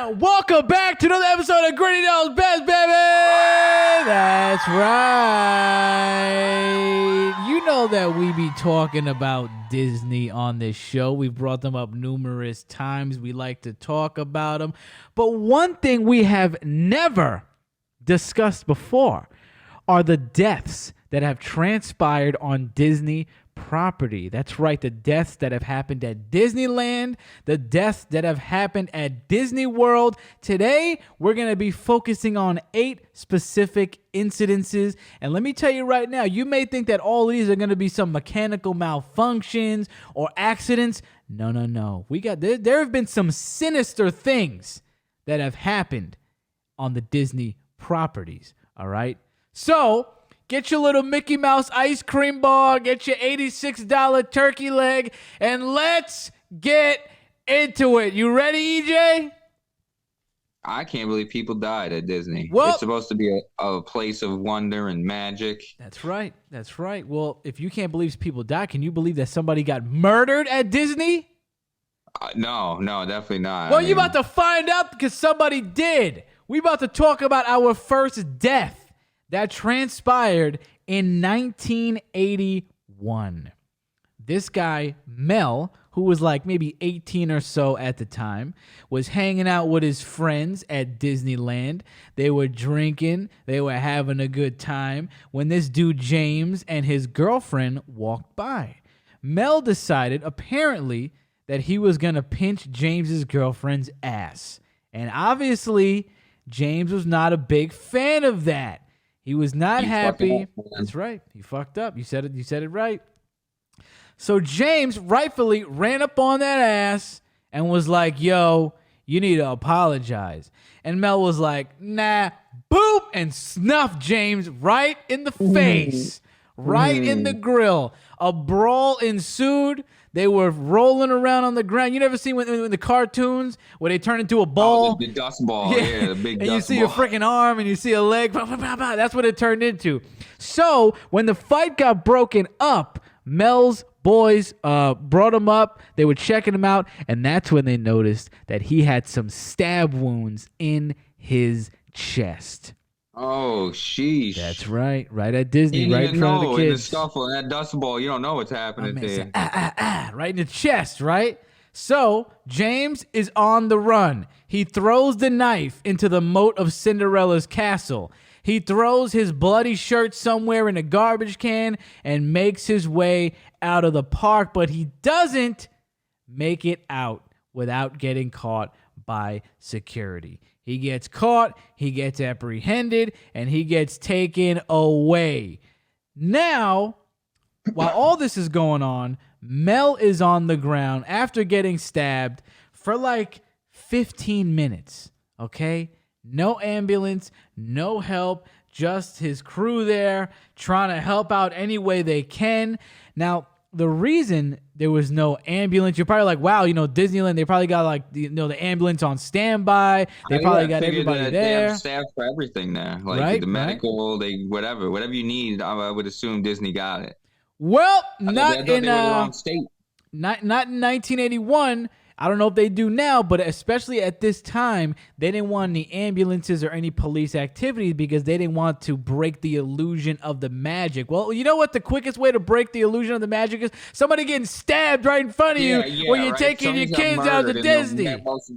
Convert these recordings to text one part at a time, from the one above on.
And welcome back to another episode of Gritty Knows Best, baby! That's right. You know that we be talking about Disney on this show. We've brought them up numerous times. We like to talk about them. But one thing we have never discussed before are the deaths that have transpired on Disney property. That's right, the deaths that have happened at Disneyland, the deaths that have happened at Disney World. Today, we're going to be focusing on 8 specific incidences. And let me tell you right now, you may think that all these are going to be some mechanical malfunctions or accidents. No. There have been some sinister things that have happened on the Disney properties, all right? So, get your little Mickey Mouse ice cream bar, get your $86 turkey leg, and let's get into it. You ready, EJ? I can't believe people died at Disney. Well, it's supposed to be a place of wonder and magic. That's right. Well, if you can't believe people died, can you believe that somebody got murdered at Disney? No, definitely not. Well, you're about to find out because somebody did. We about to talk about our first death that transpired in 1981. This guy, Mel, who was like maybe 18 or so at the time, was hanging out with his friends at Disneyland. They were drinking. They were having a good time when this dude, James, and his girlfriend walked by. Mel decided, apparently, that he was going to pinch James's girlfriend's ass. And obviously, James was not a big fan of that. He was not happy. That's right. He fucked up. You said it right. So James rightfully ran up on that ass and was like, yo, you need to apologize. And Mel was like, nah, boop, and snuffed James right in the face, right in the grill. A brawl ensued. They were rolling around on the ground. You never seen when the cartoons where they turn into a ball? Oh, the dust ball. Yeah, the big dust ball. And you see a freaking arm and you see a leg. That's what it turned into. So when the fight got broken up, Mel's boys brought him up. They were checking him out. And that's when they noticed that he had some stab wounds in his chest. Oh, sheesh. That's right. Right at Disney, right in front of the kids. In the scuffle, in that dust ball, you don't know what's happening there. Right in the chest, right? So, James is on the run. He throws the knife into the moat of Cinderella's castle. He throws his bloody shirt somewhere in a garbage can and makes his way out of the park, but he doesn't make it out without getting caught by security. He gets caught, he gets apprehended, and he gets taken away. Now, while all this is going on, Mel is on the ground after getting stabbed for like 15 minutes, okay? No ambulance, no help, just his crew there trying to help out any way they can. Now, the reason there was no ambulance, you're probably like, wow, Disneyland, they probably got like, the ambulance on standby. They probably got everybody there. They have staff for everything there. Like right, the medical, whatever you need, I would assume Disney got it. Well, not in 1981. I don't know if they do now, but especially at this time, they didn't want any ambulances or any police activities because they didn't want to break the illusion of the magic. Well, you know what the quickest way to break the illusion of the magic is? Somebody getting stabbed right in front of you when you're taking your kids out to Disney. That most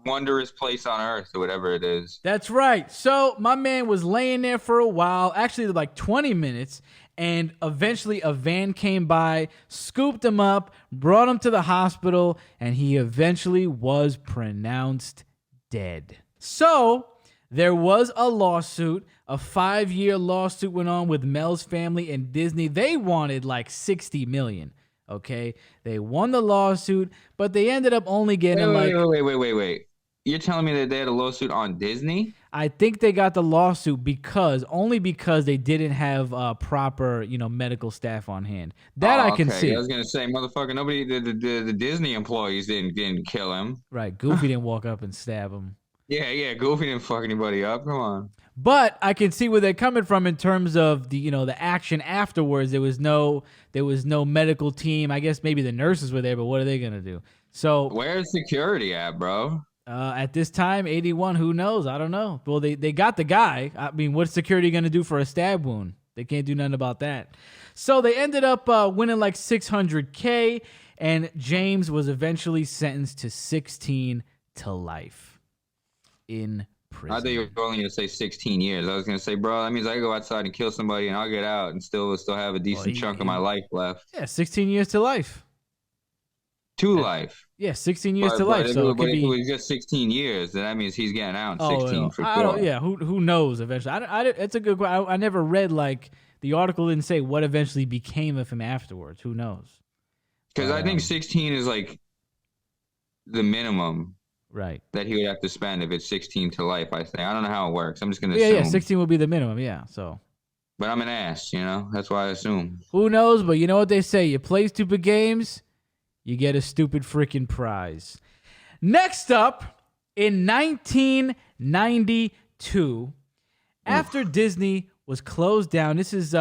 wondrous place on earth or whatever it is. That's right. So my man was laying there for a while, actually like 20 minutes, and eventually a van came by, scooped him up, brought him to the hospital, and he eventually was pronounced dead. So there was a lawsuit. A 5-year lawsuit went on with Mel's family and Disney. They wanted like $60 million. Okay, they won the lawsuit, but they ended up only getting Wait. You're telling me that they had a lawsuit on Disney? I think they got the lawsuit because they didn't have proper, medical staff on hand. That I can see. I was gonna say, motherfucker, nobody, the Disney employees didn't kill him. Right, Goofy didn't walk up and stab him. Yeah, Goofy didn't fuck anybody up. Come on. But I can see where they're coming from in terms of the action afterwards. There was no medical team. I guess maybe the nurses were there, but what are they gonna do? So where's security at, bro? At this time, 81, who knows? I don't know. Well, they got the guy. I mean, what's security going to do for a stab wound? They can't do nothing about that. So they ended up winning like $600K, and James was eventually sentenced to 16 to life in prison. I thought you were only going to say 16 years. I was going to say, bro, that means I go outside and kill somebody and I'll get out and still have a decent chunk of my life left. Yeah, 16 years to life. To life. Yeah, 16 years to life. So if it was just 16 years, then that means he's getting out in 16 for sure. Yeah, who knows eventually? It's a good question. I never read, like, the article didn't say what eventually became of him afterwards. Who knows? Because I think 16 is like the minimum that he would have to spend if it's 16 to life, I think. I don't know how it works. I'm just going to assume. Yeah, 16 would be the minimum, yeah. So. But I'm an ass, That's why I assume. Who knows? But you know what they say. You play stupid games, you get a stupid freaking prize. Next up, in 1992, after Disney was closed down, this is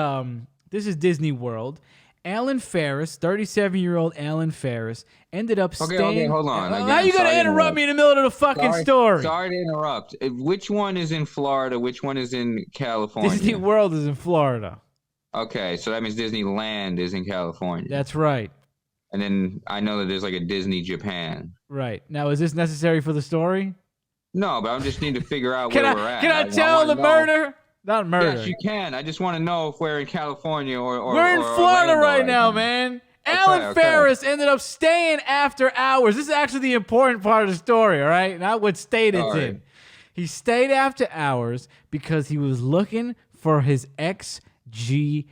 Disney World. Alan Ferris, 37-year-old Alan Ferris, ended up staying. Okay, hold on. How you gonna interrupt me in the middle of the fucking story? Sorry to interrupt. Which one is in Florida? Which one is in California? Disney World is in Florida. Okay, so that means Disneyland is in California. That's right. And then I know that there's like a Disney Japan. Right. Now, is this necessary for the story? No, but I just need to figure out where we're at. Can I tell the murder? Not murder. Yes, you can. I just want to know if we're in California or we're in Florida right now, man. Alan Ferris ended up staying after hours. This is actually the important part of the story, all right? Not what state it's in. He stayed after hours because he was looking for his ex-GF.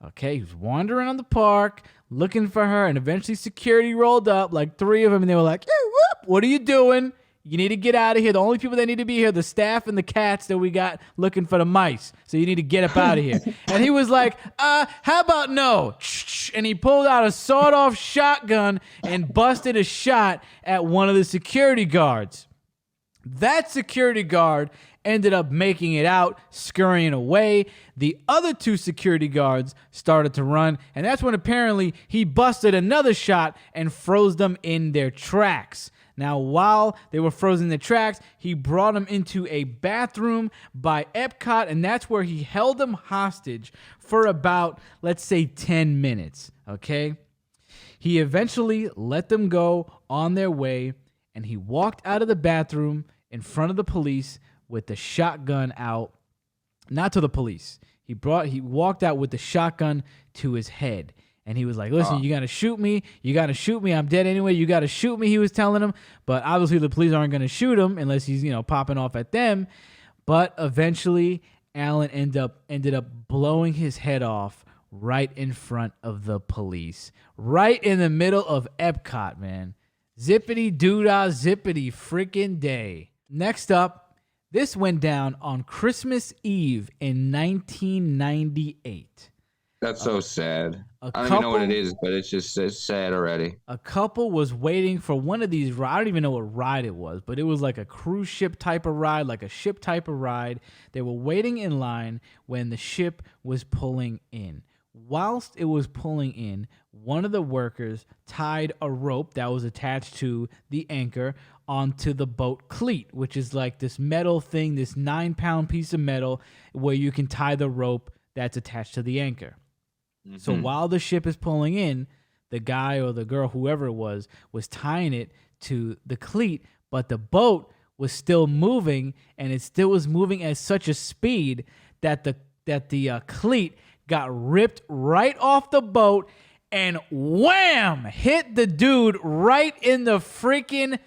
Okay, he was wandering on the park, looking for her, and eventually security rolled up, like 3 of them, and they were like, hey, whoop, what are you doing? You need to get out of here. The only people that need to be here, the staff and the cats that we got looking for the mice. So you need to get up out of here. And he was like, how about no? And he pulled out a sawed-off shotgun and busted a shot at one of the security guards. That security guard ended up making it out, scurrying away. The other 2 security guards started to run, and that's when apparently he busted another shot and froze them in their tracks. Now, while they were frozen in the tracks, he brought them into a bathroom by Epcot, and that's where he held them hostage for about, let's say, 10 minutes, okay? He eventually let them go on their way, and he walked out of the bathroom in front of the police with the shotgun out. Not to the police. He walked out with the shotgun to his head. And he was like, listen, you got to shoot me. You got to shoot me. I'm dead anyway. You got to shoot me, he was telling him. But obviously the police aren't going to shoot him unless he's, popping off at them. But eventually, Alan ended up blowing his head off right in front of the police. Right in the middle of Epcot, man. Zippity doodah, zippity freaking day. Next up, this went down on Christmas Eve in 1998. That's so sad. I don't even know what it is, but it's sad already. A couple was waiting for one of these rides. I don't even know what ride it was, but it was like a cruise ship type of ride, like a ship type of ride. They were waiting in line when the ship was pulling in. Whilst it was pulling in, one of the workers tied a rope that was attached to the anchor onto the boat cleat, which is like this metal thing, this 9-pound piece of metal where you can tie the rope that's attached to the anchor. Mm-hmm. So while the ship is pulling in, the guy or the girl, whoever it was tying it to the cleat, but the boat was still moving, and it still was moving at such a speed that the cleat got ripped right off the boat and wham! Hit the dude right in the freaking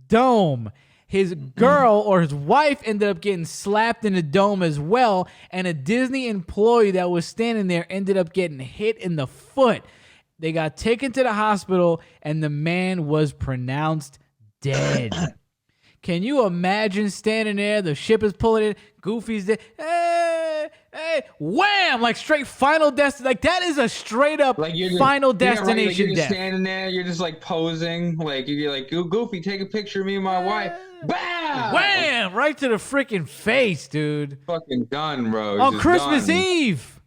dome. His girl or his wife ended up getting slapped in the dome as well, and a Disney employee that was standing there ended up getting hit in the foot. They got taken to the hospital, and the man was pronounced dead. Can you imagine standing there? The ship is pulling in. Goofy's there. Hey, wham! Like straight Final Destination. Like that is a straight up Final Destination you're death. Standing there, you're just like posing. Like you're like, Goofy, take a picture of me and my wife. Bam! Wham! Right to the freaking face, dude. Fucking done, bro. On Christmas Eve.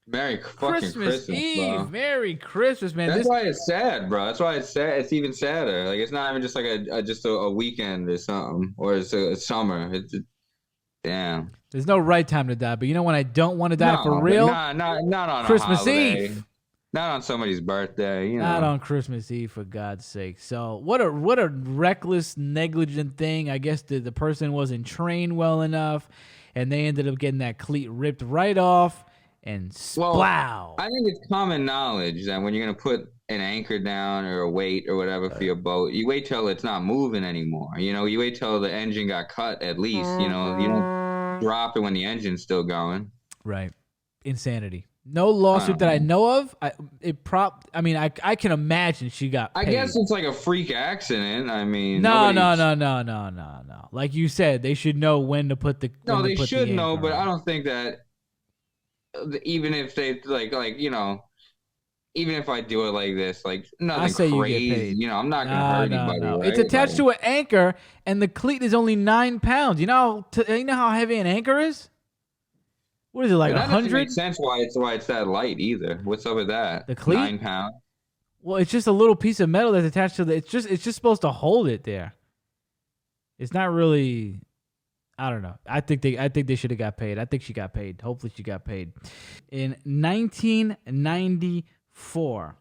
Merry fucking Christmas, Eve. bro. Merry Christmas, man. That's why it's sad, bro. That's why it's sad. It's even sadder. Like it's not even just like a weekend or something, or it's a summer. Damn. There's no right time to die, but you know when I don't want to die for No, but real? not on a Christmas holiday. Eve. Not on somebody's birthday, you know. Not on Christmas Eve, for God's sake. So what a reckless, negligent thing. I guess the person wasn't trained well enough, and they ended up getting that cleat ripped right off and splow. Well, I think it's common knowledge that when you're gonna put an anchor down or a weight or whatever for your boat, you wait till it's not moving anymore. You know, you wait till the engine got cut at least. You know, you don't drop it when the engine's still going. Right. Insanity. No lawsuit that I know of. I can imagine she got paid. I guess it's like a freak accident. I mean, no. Like you said, they should know when to put the. No, they should know, but I don't think that. Even if they like you know, even if I do it like this, like nothing crazy. You know, I'm not gonna hurt anybody. No. Right? It's attached to an anchor, and the cleat is only 9 pounds. You know how heavy an anchor is? What is it, like 100? That doesn't make sense why it's that light either. What's up with that? The cleat? 9 pounds. Well, it's just a little piece of metal that's attached to the. It's just supposed to hold it there. It's not really. I don't know. I think they should have got paid. I think she got paid. Hopefully she got paid. In 1994,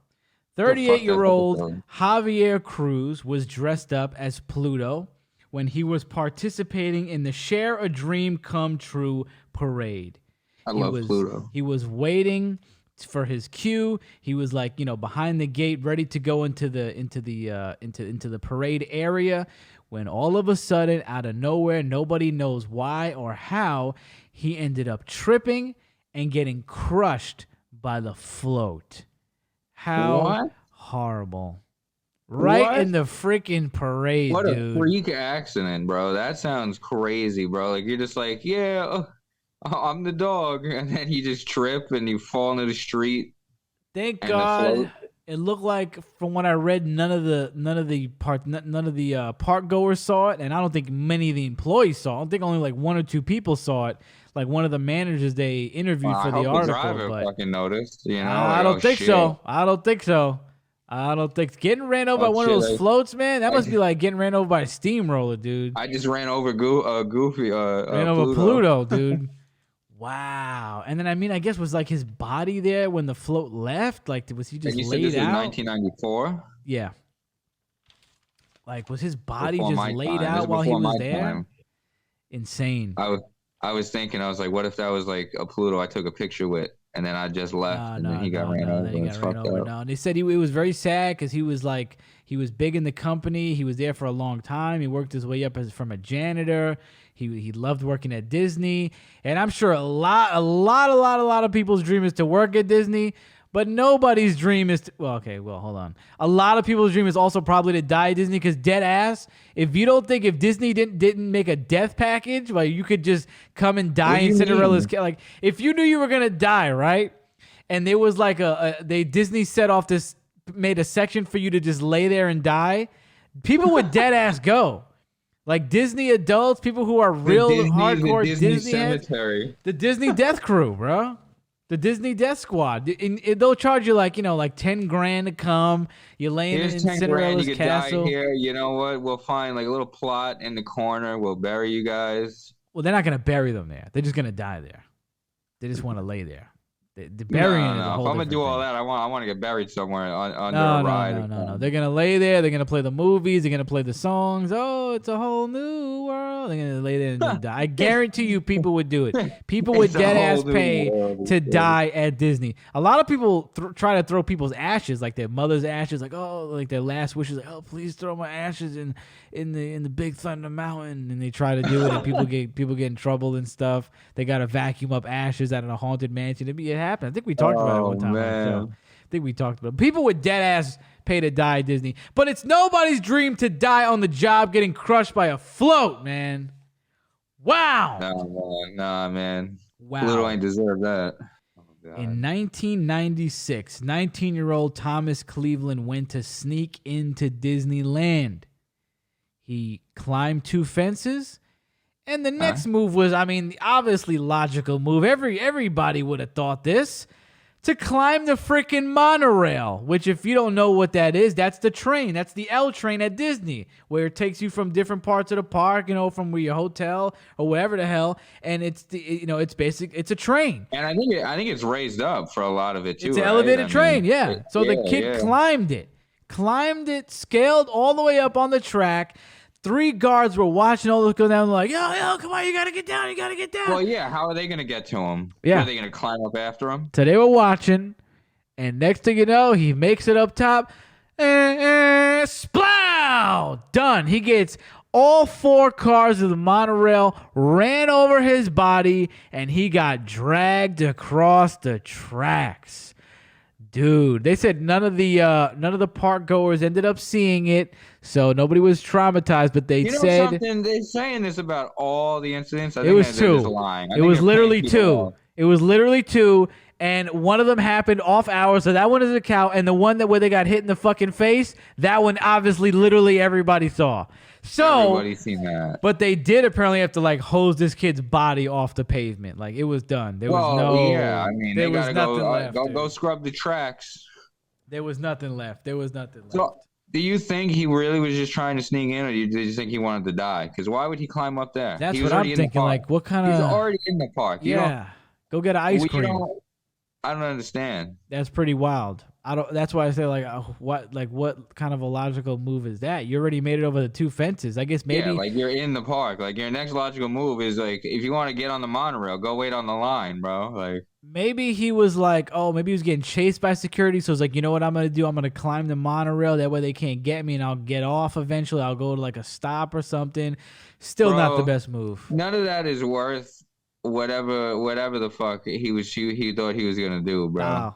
38-year-old Javier Cruz was dressed up as Pluto when he was participating in the Share a Dream Come True parade. I love Pluto. He was waiting for his cue. He was like, behind the gate, ready to go into the parade area, when all of a sudden, out of nowhere, nobody knows why or how, he ended up tripping and getting crushed by the float. How horrible. Right in the freaking parade, what dude. What a freak accident, bro. That sounds crazy, bro. Like, you're just like, yeah, I'm the dog. And then you just trip and you fall into the street. Thank God. It looked like, from what I read, none of the park goers saw it, and I don't think many of the employees saw it. I think only like 1 or 2 people saw it. Like one of the managers they interviewed for the article. The driver fucking noticed. You know, I don't think so. I don't think getting ran over by one of those floats, man. That must be like getting ran over by a steamroller, dude. I just ran over Goofy. Ran over Pluto, dude. Wow. And then, I guess was like his body there when the float left? Like, was he just laid out? 1994? Yeah. Like, was his body just laid out while he was there? Insane. I was thinking, I was like, what if that was like a Pluto I took a picture with, and then I just left, and then he got ran over. No, and they said it was very sad because he was big in the company. He was there for a long time. He worked his way up from a janitor. He loved working at Disney, and I'm sure a lot of people's dream is to work at Disney, but nobody's dream is to, hold on. A lot of people's dream is also probably to die at Disney, because dead ass, if you don't think, if Disney didn't make a death package, like you could just come and die in Cinderella's case, like if you knew you were gonna die, right? And there was like Disney set off made a section for you to just lay there and die, people would dead ass go. Like Disney adults, people who are real hardcore Disney cemetery. The Disney death crew, bro. The Disney death squad. They'll charge you like $10,000 to come. You're laying in Cinderella's castle. Die here. You know what? We'll find like a little plot in the corner. We'll bury you guys. Well, they're not gonna bury them there. They're just gonna die there. They just want to lay there. The burying is a whole if I'm gonna do all thing. that, I want to get buried somewhere under a ride. No. They're gonna lay there. They're gonna play the movies. They're gonna play the songs. Oh, it's a whole new world. They're gonna lay there and die. I guarantee you, people would do it. People would dead ass pay to die at Disney. A lot of people try to throw people's ashes, like their mother's ashes, like like their last wishes, like please throw my ashes in the Big Thunder Mountain, and they try to do it, and people get in trouble and stuff. They gotta vacuum up ashes out of a haunted mansion. It happened. I think we talked about it one time on the show. I think we talked about it. People would dead ass pay to die at Disney, but it's nobody's dream to die on the job getting crushed by a float, man. Wow. Nah, man. Wow. Pluto ain't deserve that. In 1996, 19-year-old Thomas Cleveland went to sneak into Disneyland. He climbed 2 fences, and the next move was, the obviously logical move. Everybody would have thought this. to climb the freaking monorail, which if you don't know what that is, that's the train. That's the L train at Disney, where it takes you from different parts of the park, from where your hotel or whatever the hell. And it's it's a train. And I think it's raised up for a lot of it too. It's an right? elevated train, yeah. So the kid climbed it, scaled all the way up on the track. 3 guards were watching all this go down, like, yo, come on, you gotta get down. Well, yeah, how are they gonna get to him? Yeah. Are they gonna climb up after him? So they were watching, and next thing you know, he makes it up top. Splow! Done. He gets all 4 cars of the monorail ran over his body, and he got dragged across the tracks. Dude, they said none of the park goers ended up seeing it, so nobody was traumatized. But they said something. They're saying this about all the incidents. It was 2. It was literally 2. It was literally 2, and one of them happened off hours, so that one doesn't count. And the one where they got hit in the fucking face, that one obviously literally everybody saw. So everybody's seen that. But they did apparently have to like hose this kid's body off the pavement. Like it was done. There was I mean, there they was gotta nothing left. Go scrub the tracks. There was nothing left. So, do you think he really was just trying to sneak in, or did you think he wanted to die? Because why would he climb up there? That's what I'm thinking. Like, what kind of? He's already in the park. Yeah, go get an ice cream. I don't understand. That's pretty wild. That's why I say like, what kind of a logical move is that? You already made it over the 2 fences. I guess maybe. Yeah, like you're in the park. Like your next logical move is like, if you want to get on the monorail, go wait on the line, bro. Like maybe he was like, maybe he was getting chased by security. So it's like, you know what I'm gonna do? I'm gonna climb the monorail. That way they can't get me, and I'll get off eventually. I'll go to like a stop or something. Still not the best move. None of that is worth whatever the fuck he thought he was gonna do, bro.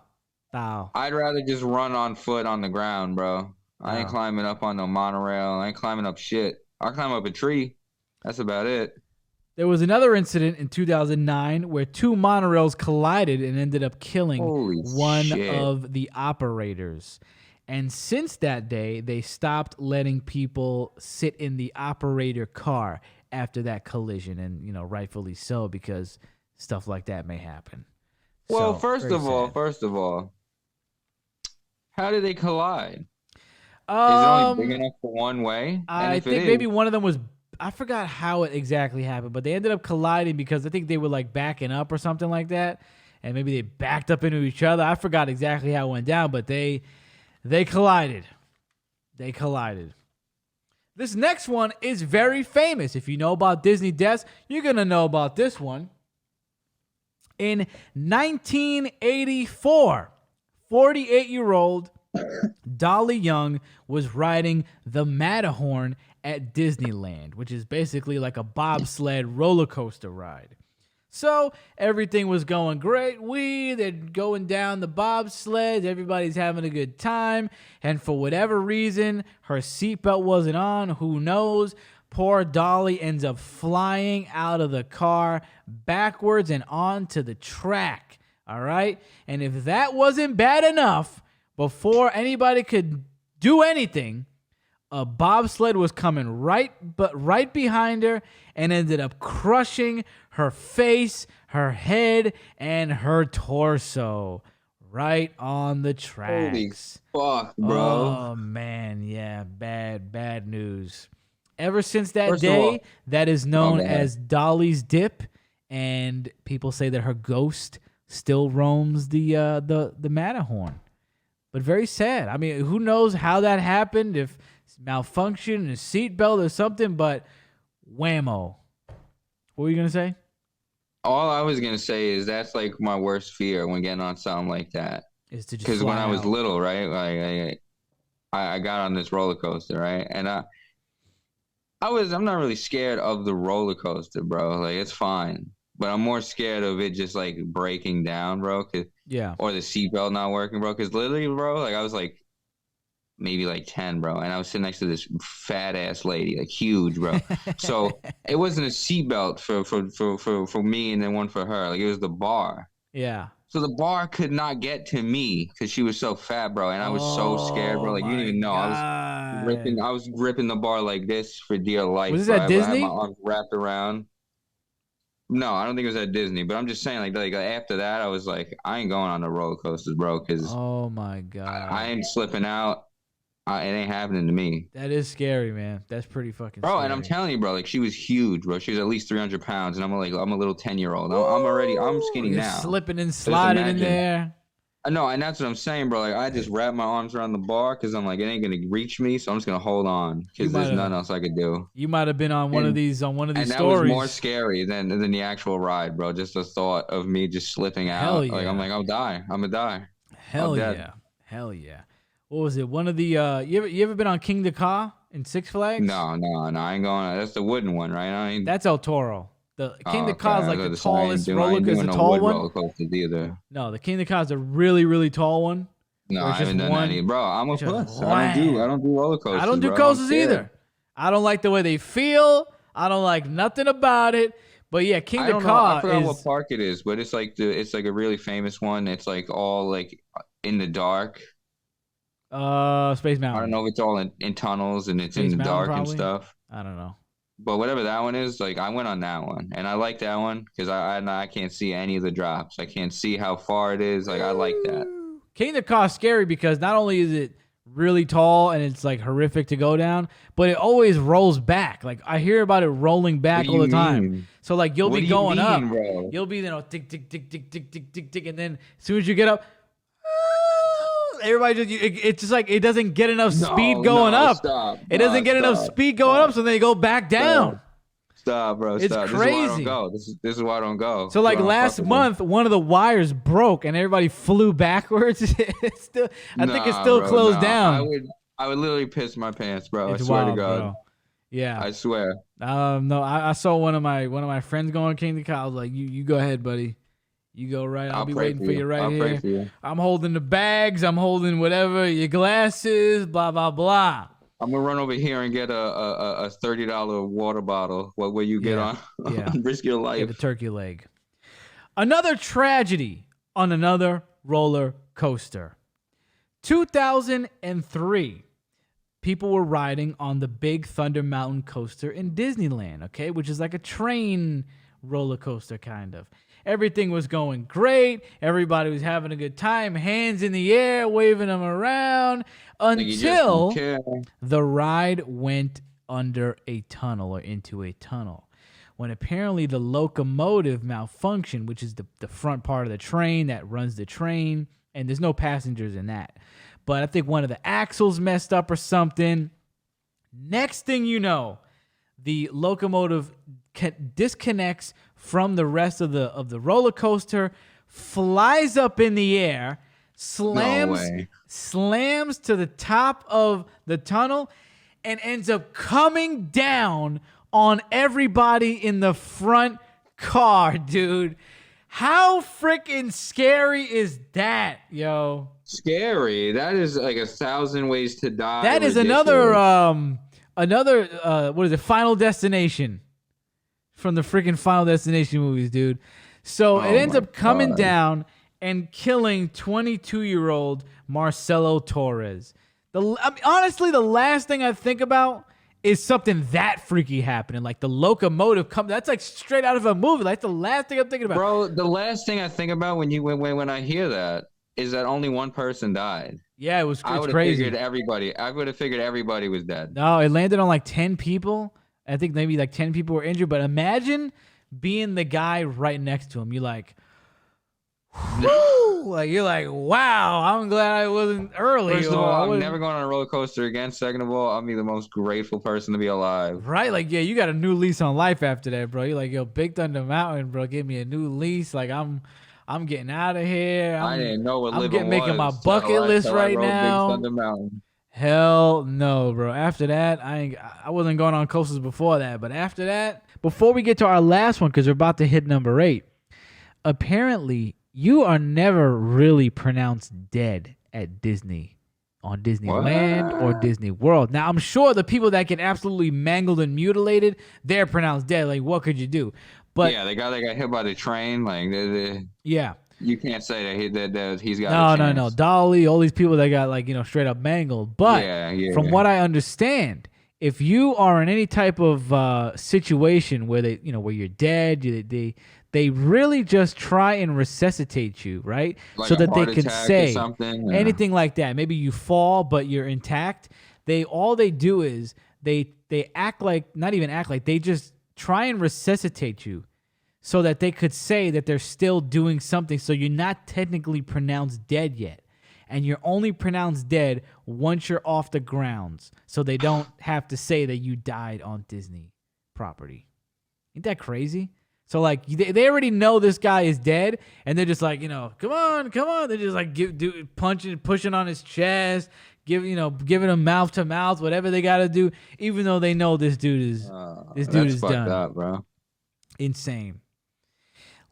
Wow. I'd rather just run on foot on the ground, bro. I ain't climbing up on no monorail. I ain't climbing up shit. I'll climb up a tree. That's about it. There was another incident in 2009 where 2 monorails collided and ended up killing one of the operators. And since that day, they stopped letting people sit in the operator car after that collision, and rightfully so, because stuff like that may happen. Well, first of all, how did they collide? Is it only big enough for one way? I think maybe one of them was. I forgot how it exactly happened, but they ended up colliding because I think they were like backing up or something like that, and maybe they backed up into each other. I forgot exactly how it went down, but they collided. They collided. This next one is very famous. If you know about Disney deaths, you're going to know about this one. In 1984, 48-year-old Dolly Young was riding the Matterhorn at Disneyland, which is basically like a bobsled roller coaster ride. So everything was going great. They're going down the bobsled. Everybody's having a good time. And for whatever reason, her seatbelt wasn't on. Who knows? Poor Dolly ends up flying out of the car backwards and onto the track. All right? And if that wasn't bad enough, before anybody could do anything, a bobsled was coming right behind her and ended up crushing her face, her head, and her torso right on the tracks. Holy fuck, bro. Oh, man. Yeah, bad news. Ever since that day, that is known as Dolly's Dip, and people say that her ghost still roams the Matterhorn. But very sad. I mean, who knows how that happened, if it's malfunction, a seatbelt or something, but whammo. What were you going to say? All I was going to say is that's like my worst fear when getting on something like that. Is to just Because when I was out. little, right, like I got on this roller coaster, right? And I'm not really scared of the roller coaster, bro. Like, it's fine. But I'm more scared of it just like breaking down, bro. Or the seatbelt not working, bro. Because literally, bro, like I was like maybe like 10, bro. And I was sitting next to this fat ass lady, like huge, bro. So it wasn't a seatbelt for me and then one for her. Like it was the bar. Yeah. So the bar could not get to me because she was so fat, bro. And I was so scared, bro. Like you didn't even know. I was gripping the bar like this for dear life. Was this at Disney? I had my arms wrapped around. No, I don't think it was at Disney, but I'm just saying, like after that, I was like, I ain't going on the roller coasters, bro, because Oh my I god. ain't slipping out. It ain't happening to me, That is scary, man. That's pretty fucking bro. And I'm scary. telling you, bro, like she was huge, bro. She was at least 300 pounds, and I'm a little 10-year-old. I'm Woo! skinny You're now. slipping and So just sliding in imagine. there. I know, and that's what I'm saying, bro. Like I just wrap my arms around the bar because I'm like, it ain't gonna reach me, so I'm just gonna hold on You because might there's have nothing else I could do. you might have been on And one of these and that was more stories. scary than the actual ride, bro. Just the thought of me just slipping Hell out, like I'm yeah. like, I'll die. I'm gonna die. I'm Hell dead. yeah. Hell yeah. What was it? One of the you ever been on King the Ka in Six Flags? No. I ain't going. That's the wooden one, right? I ain't. That's El Toro. The King Oh, the okay. Ka is I was like the about to say I ain't tallest doing. I roller ain't coaster, doing the no tall wood one. roller coasters either. No, the King the Ka is a really, really tall one. No, Where I it's just haven't done one. any, bro. I'm a It's just puss. I don't do. I wham. don't do roller I coasters, don't do bro. I'm coasters scared. either. I don't like the way they feel. I don't like nothing about it. But yeah, King I the don't know. I Ka forgot what is park it is, but it's like a really famous one. It's like all like in the dark. Space I don't Mountain. know if it's all in tunnels and it's in Space the Mountain dark and probably. stuff. I don't know. But whatever that one is, like I went on that one and I like that one because I can't see any of the drops. I can't see how far it is. Like I like that. King the Ka is scary because not only is it really tall and it's like horrific to go down, but it always rolls back. Like I hear about it rolling What back do all you the time. mean? So like you'll What be do you going mean, up. bro? You'll be, tick, tick, tick, tick, tick, tick, tick, tick, and then as soon as you get up, everybody just it's just like it doesn't get enough speed going No, up. stop. It doesn't Nah, get enough stop. speed going up, Stop. so they go back Stop. down. Stop, bro. It's Stop. This is why I don't crazy. go. This is why I don't go. So This is why like I don't fuck last with them. month, one of the wires broke and everybody flew backwards. It's still, I think it's Nah, still bro. closed Nah. down. I would literally piss my pants, bro. It's I swear to wild, God. bro. Yeah. I swear. No, I saw one of my friends going King to Kyle. I was like, you go ahead, buddy. You go right. I'll be pray waiting for you right I'll pray here. for you. I'm holding the bags. I'm holding whatever, your glasses, blah, blah, blah. I'm gonna run over here and get a $30 water bottle. What will you get Yeah. on? Yeah. Risk your life. Get a turkey leg. Another tragedy on another roller coaster. 2003. People were riding on the Big Thunder Mountain coaster in Disneyland, okay, which is like a train roller coaster kind of. Everything was going great. Everybody was having a good time, hands in the air, waving them around Like, you just don't until care. the ride went under a tunnel or into a tunnel. When apparently the locomotive malfunctioned, which is the front part of the train that runs the train, and there's no passengers in that. But I think one of the axles messed up or something. Next thing you know, the locomotive disconnects from the rest of the roller coaster, flies up in the air, slams to the top of the tunnel, and ends up coming down on everybody in the front car, dude. How freaking scary is that, yo? Scary. That is like 1,000 ways to die. That is Ridiculous. another what is it? Final Destination from the freaking Final Destination movies, dude. So it ends up coming down and killing 22-year-old Marcelo Torres. Honestly, the last thing I think about is something that freaky happening, like the locomotive come. That's like straight out of a movie. Like the last thing I'm thinking about. Bro, the last thing I think about when I hear that is that only one person died. Yeah, it's I would have crazy. figured everybody. I would have figured everybody was dead. No, it landed on like 10 people. I think maybe like 10 people were injured. But imagine being the guy right next to him. You're like, whew, like you're like, wow, I'm glad I wasn't early. First of all, I'm never going on a roller coaster again. Second of all, I'll be the most grateful person to be alive. Right? Like, yeah, you got a new lease on life after that, bro. You're like, yo, Big Thunder Mountain, bro, give me a new lease. Like, I'm getting out of here. I didn't know what living was. Making my bucket list right now. Big Thunder Mountain. Hell no, bro. After that, I wasn't going on coasters before that. But after that, before we get to our last one, because we're about to hit number 8, apparently you are never really pronounced dead at Disney, on Disneyland or Disney World. Now, I'm sure the people that get absolutely mangled and mutilated, they're pronounced dead. Like, what could you do? But yeah, the guy that got hit by the train, like, yeah. You can't say that he's got No. Dolly, all these people that got, like, straight up mangled. But from what I understand, if you are in any type of situation where where you're dead, they really just try and resuscitate you, right? Like So a that they heart can attack or say something. anything like that. Maybe you fall, but you're intact. All they do is they act like, not even act like, they just try and resuscitate you so that they could say that they're still doing something. So you're not technically pronounced dead yet. And you're only pronounced dead once you're off the grounds. So they don't have to say that you died on Disney property. Ain't that crazy? So, like, they already know this guy is dead, and they're just like, come on. They're just like pushing on his chest, giving him mouth to mouth, whatever they got to do, even though they know this dude is that's fucked done. up, bro. Insane.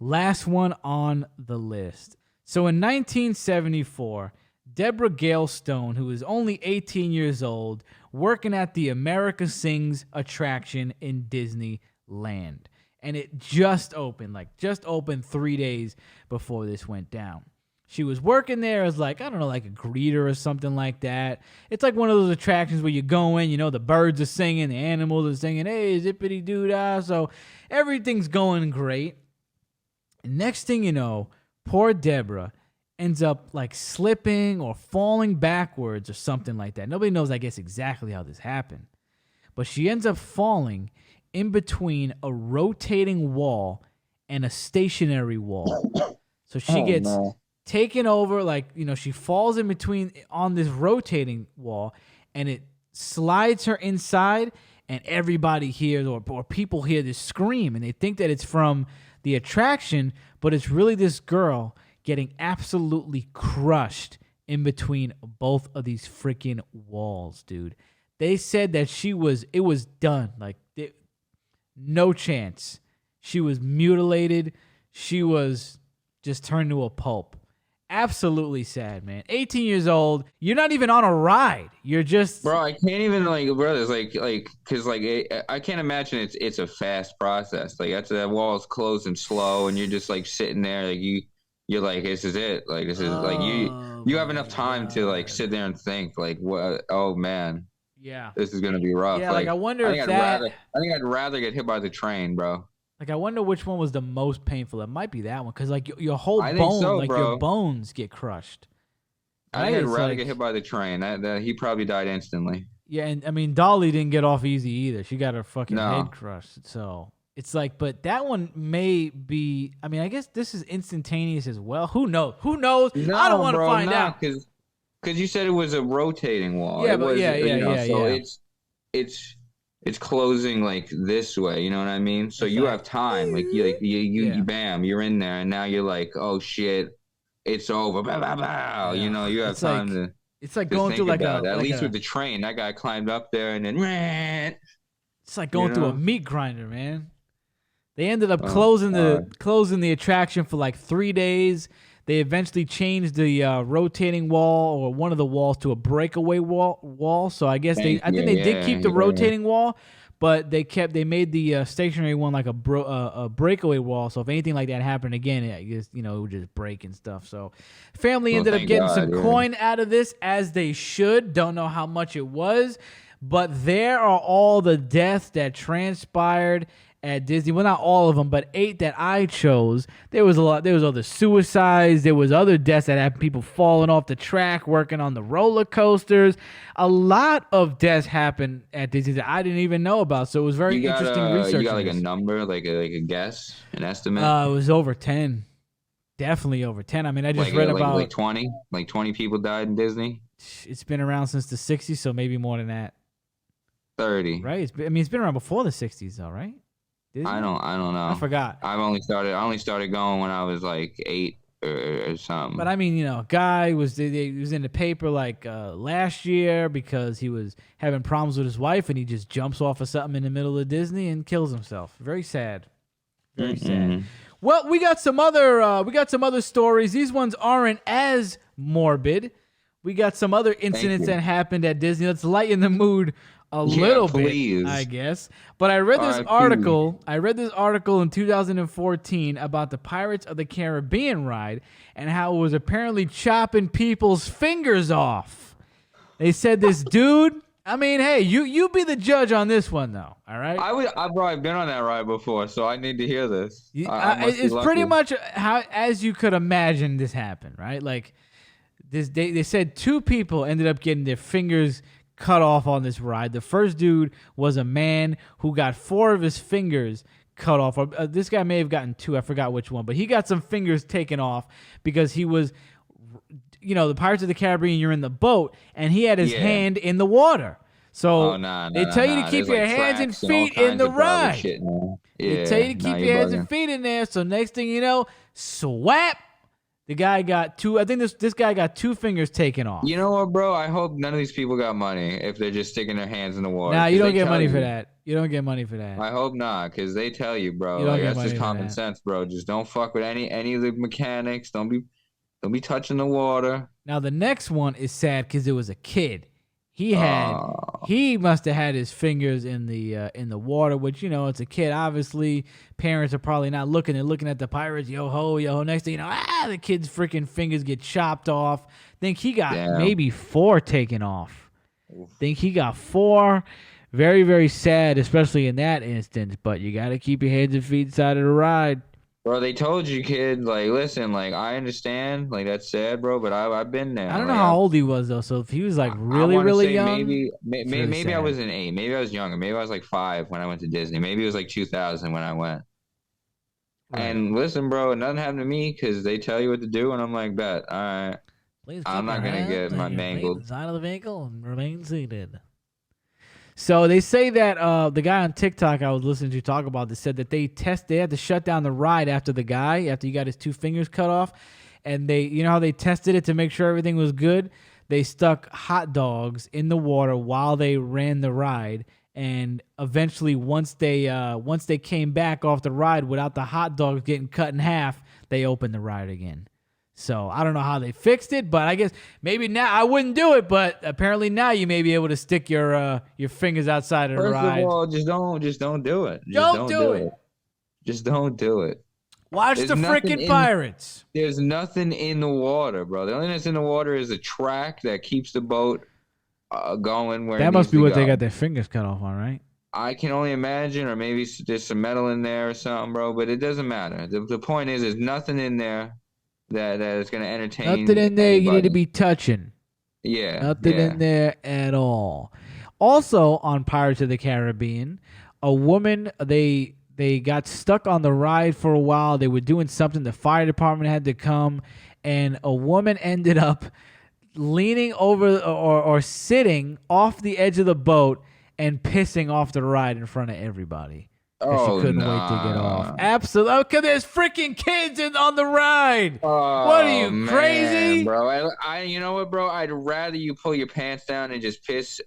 Last one on the list. So in 1974, Deborah Gale Stone, who was only 18 years old, working at the America Sings attraction in Disneyland. And it just opened 3 days before this went down. She was working there as like a greeter or something like that. It's like one of those attractions where you go in, the birds are singing, the animals are singing, hey, zippity doo dah. So everything's going great. And next thing you know, poor Deborah ends up like slipping or falling backwards or something like that. Nobody knows, I guess, exactly how this happened. But she ends up falling in between a rotating wall and a stationary wall. So she gets taken over, she falls in between on this rotating wall, and it slides her inside, and everybody hears or people hear this scream, and they think that it's from the attraction, but it's really this girl getting absolutely crushed in between both of these freaking walls, dude. They said that it was done. No chance. She was mutilated. She was just turned to a pulp. Absolutely sad, man. 18 years old. You're not even on a ride. You're just... Bro, I can't even, brothers, because, I can't imagine it's a fast process. That wall is closed and slow, and you're just, sitting there, you're like, this is it. This is, you have enough time to, sit there and think, what, oh, man. Yeah. This is going to be rough. Yeah, I wonder I think I'd rather get hit by the train, bro. I wonder which one was the most painful. It might be that one, because, your whole bone, so, your bones get crushed. I think I'd rather get hit by the train. He probably died instantly. Yeah, and, I mean, Dolly didn't get off easy either. She got her fucking head crushed, so... It's but that one may be... I mean, I guess this is instantaneous as well. Who knows? No, I don't want to find out. Because you said it was a rotating wall. Yeah, So it's closing this way. You know what I mean? So you have time. You bam, you're in there, and now you're like, oh shit, it's over. Bow, bow, bow. Yeah. You have time to. It's like going through at least with the train, that guy climbed up there and then. It's like going through a meat grinder, man. They ended up closing the attraction for 3 days. They eventually changed the rotating wall, or one of the walls, to a breakaway wall. So I guess they did keep the rotating wall, but they made the stationary one like a breakaway wall. So if anything like that happened again, I guess it would just break and stuff. So family ended up getting some coin out of this, as they should. Don't know how much it was, but there are all the deaths that transpired at Disney. Well, not all of them, but 8 that I chose. There was a lot. There was other suicides. There was other deaths that happened. People falling off the track, working on the roller coasters. A lot of deaths happened at Disney that I didn't even know about. So it was very interesting research. You got a number, like a guess, an estimate? It was over 10. Definitely over 10. I mean, I just read about 20. 20 people died in Disney. It's been around since the 60s, so maybe more than that. 30. Right? It's been around before the 60s, though, right? I don't know. I forgot. I only started going when I was 8 or something. But I mean, a guy was in the paper last year because he was having problems with his wife, and he just jumps off of something in the middle of Disney and kills himself. Very sad. Very sad. Well, we got some other stories. These ones aren't as morbid. We got some other incidents that happened at Disney. Let's lighten the mood a little bit, I guess. But I read this article. I read this article in 2014 about the Pirates of the Caribbean ride and how it was apparently chopping people's fingers off. They said this dude, I mean, hey, you be the judge on this one, though. All right. I've probably been on that ride before, so I need to hear this. I must be It's pretty lucky. much how as you could imagine this happened, right? Like this, they said 2 people ended up getting their fingers cut off on this ride. The first dude was a man who got 4 of his fingers cut off. Or, this guy may have gotten 2. I forgot which one, but he got some fingers taken off because he was, the Pirates of the Caribbean. You're in the boat, and he had his hand in the water. So they tell you to keep your hands and feet in the ride. They tell you to keep your hands and feet in there. So next thing you know, swap. The guy got 2. I think this guy got 2 fingers taken off. You know what, bro? I hope none of these people got money if they're just sticking their hands in the water. Nah, you don't get money for that. You don't get money for that. I hope not, because they tell you, bro. Like, that's just common sense, bro. Just don't fuck with any of the mechanics. Don't be touching the water. Now the next one is sad because it was a kid. He must have had his fingers in the water, which it's a kid. Obviously, parents are probably not looking. They're looking at the pirates, yo ho. Next thing you know, the kid's freaking fingers get chopped off. Think he got maybe 4 taken off. Think he got 4. Very, very sad, especially in that instance. But you got to keep your hands and feet inside of the ride. Bro, they told you, kid, like, listen, like, I understand, like, that's sad, bro, but I've been there. I don't know how old he was, though, so if he was, like, really young. Maybe I was an 8. Maybe I was younger. Maybe I was, like, 5 when I went to Disney. Maybe it was, like, 2000 when I went. Right. And listen, bro, nothing happened to me because they tell you what to do, and I'm like, bet, all right. I'm not going to get my mangled. Inside of the vehicle and remain seated. So they say that the guy on TikTok I was listening to talk about this said that they had to shut down the ride after he got his 2 fingers cut off, and how they tested it to make sure everything was good. They stuck hot dogs in the water while they ran the ride, and eventually once they came back off the ride without the hot dogs getting cut in half, they opened the ride again. So I don't know how they fixed it, but I guess maybe now I wouldn't do it. But apparently now you may be able to stick your fingers outside of the ride. First of all, just don't do it. Don't do it. Just don't do it. Watch the freaking pirates. There's nothing in the water, bro. The only thing that's in the water is a track that keeps the boat going where. That must be what they got their fingers cut off on, right? I can only imagine, or maybe there's some metal in there or something, bro. But it doesn't matter. The point is, there's nothing in there that is going to entertain. Nothing in there you need to be touching. Yeah. Nothing in there at all. Also on Pirates of the Caribbean, a woman, they got stuck on the ride for a while. They were doing something. The fire department had to come, and a woman ended up leaning over or sitting off the edge of the boat and pissing off the ride in front of everybody. She couldn't wait to get off. Absolutely. Because there's freaking kids on the ride. What are you, crazy? Bro, you know what, bro? I'd rather you pull your pants down and just piss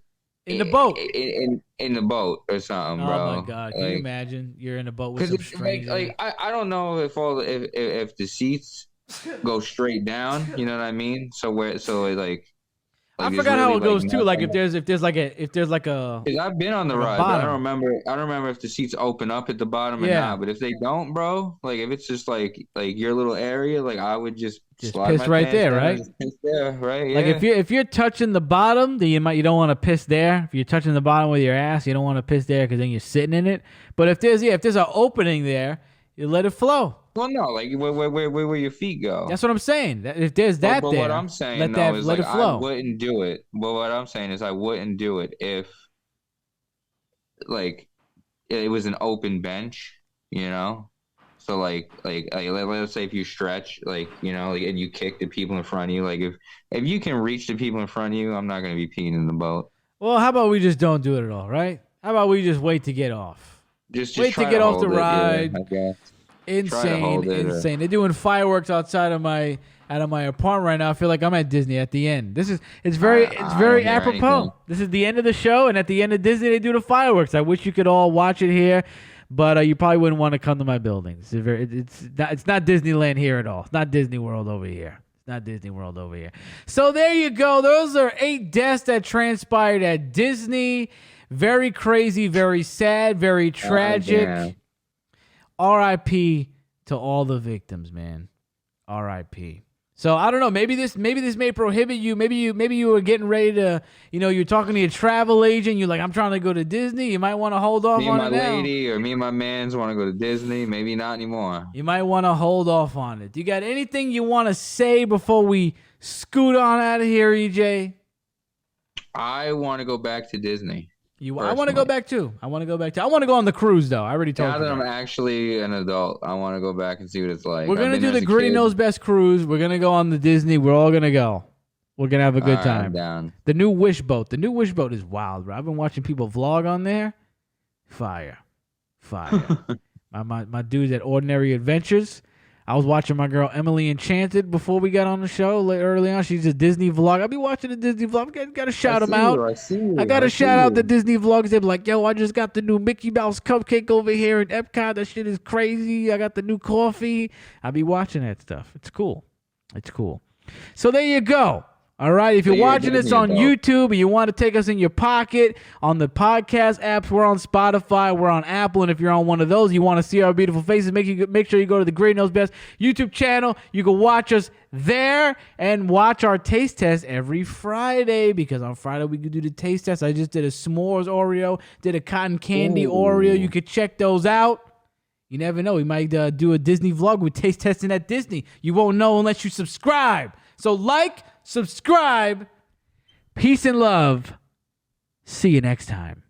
in the boat. In the boat or something, bro. Oh, my God. Can you imagine? You're in a boat with some strangers. I don't know if the seats go straight down. You know what I mean? I forgot how it goes too. Like if there's like a. Because I've been on the ride, but I don't remember if the seats open up at the bottom or not. But if they don't, bro, like if it's just like your little area, like I would just slide piss right there, right? Piss there, right? Yeah. Like if you're touching the bottom, then you don't want to piss there. If you're touching the bottom with your ass, you don't want to piss there because then you're sitting in it. But if there's an opening there, you let it flow. Well, no, like where your feet go. That's what I'm saying. If there's that but there, what I'm saying let it flow. I wouldn't do it. But what I'm saying is I wouldn't do it if, like, it was an open bench, you know. So like let's say if you stretch, like, you know, like, and you kick the people in front of you, like if you can reach the people in front of you, I'm not gonna be peeing in the boat. Well, how about we just don't do it at all, right? How about we just wait to get off? Just wait to get off the ride. Yeah, Insane. They're doing fireworks outside of my apartment right now. I feel like I'm at Disney at the end. It's very apropos. Anything. This is the end of the show, and at the end of Disney they do the fireworks. I wish you could all watch it here, but you probably wouldn't want to come to my building. It's not Disneyland here at all. It's not Disney World over here. So there you go. Those are 8 deaths that transpired at Disney. Very crazy, very sad, very tragic. R.I.P. to all the victims, man. R.I.P. So I don't know. Maybe this may prohibit you. Maybe you were getting ready to, you're talking to your travel agent. You're like, I'm trying to go to Disney. You might want to hold off Me and on my it now. lady or me and my mans want to go to Disney. Maybe not anymore. You might want to hold off on it. Do you got anything you want to say before we scoot on out of here, EJ? I want to go back to Disney. I want to go back too. I want to go on the cruise though. I already told you. Now that I'm actually an adult, I want to go back and see what it's like. We're gonna do the Gritty Knows Best cruise. We're gonna go on the Disney. We're all gonna go. We're gonna have a good time. I'm down. The new Wish boat. The new Wish boat is wild, bro. I've been watching people vlog on there. Fire. my dudes at Ordinary Adventures. I was watching my girl Emily Enchanted before we got on the show early on. She's a Disney vlog. I'll be watching the Disney vlog. Got to shout them out. I got to shout out the Disney vlogs. They're like, yo, I just got the new Mickey Mouse cupcake over here in Epcot. That shit is crazy. I got the new coffee. I'll be watching that stuff. It's cool. So there you go. All right, if you're watching this on YouTube and you want to take us in your pocket on the podcast apps, we're on Spotify, we're on Apple, and if you're on one of those, you want to see our beautiful faces, make sure you go to the Great Knows Best YouTube channel. You can watch us there and watch our taste test every Friday, because on Friday we could do the taste test. I just did a s'mores Oreo, did a cotton candy Oreo. You could check those out. You never know. We might do a Disney vlog with taste testing at Disney. You won't know unless you subscribe. So subscribe, peace and love. See you next time.